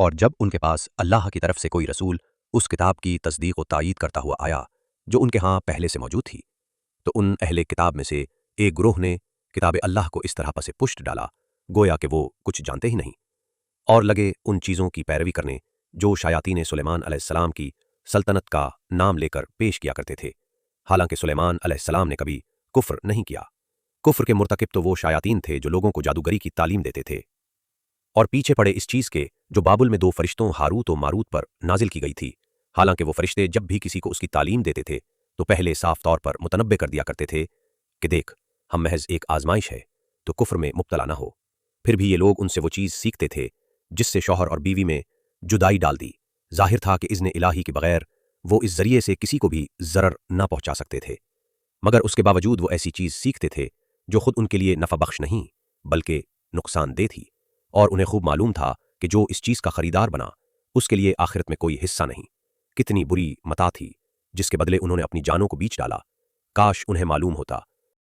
اور جب ان کے پاس اللہ کی طرف سے کوئی رسول اس کتاب کی تصدیق و تائید کرتا ہوا آیا جو ان کے ہاں پہلے سے موجود تھی، تو ان اہل کتاب میں سے ایک گروہ نے کتاب اللہ کو اس طرح پسے پشت ڈالا گویا کہ وہ کچھ جانتے ہی نہیں، اور لگے ان چیزوں کی پیروی کرنے جو شیاطین سلیمان علیہ السلام کی سلطنت کا نام لے کر پیش کیا کرتے تھے، حالانکہ سلیمان علیہ السلام نے کبھی کفر نہیں کیا۔ کفر کے مرتکب تو وہ شیاطین تھے جو لوگوں کو جادوگری کی تعلیم دیتے تھے، اور پیچھے پڑے اس چیز کے جو بابل میں 2 فرشتوں ہاروت و ماروت پر نازل کی گئی تھی، حالانکہ وہ فرشتے جب بھی کسی کو اس کی تعلیم دیتے تھے تو پہلے صاف طور پر متنبع کر دیا کرتے تھے کہ دیکھ، ہم محض ایک آزمائش ہے تو کفر میں مبتلا نہ ہو۔ پھر بھی یہ لوگ ان سے وہ چیز سیکھتے تھے جس سے شوہر اور بیوی میں جدائی ڈال دی۔ ظاہر تھا کہ اذن الہی کے بغیر وہ اس ذریعے سے کسی کو بھی ضرر نہ پہنچا سکتے تھے، مگر اس کے باوجود وہ ایسی چیز سیکھتے تھے جو خود ان کے لیے نفع بخش نہیں بلکہ نقصان دہ تھی، اور انہیں خوب معلوم تھا کہ جو اس چیز کا خریدار بنا اس کے لیے آخرت میں کوئی حصہ نہیں۔ کتنی بری متاع تھی جس کے بدلے انہوں نے اپنی جانوں کو بیچ ڈالا، کاش انہیں معلوم ہوتا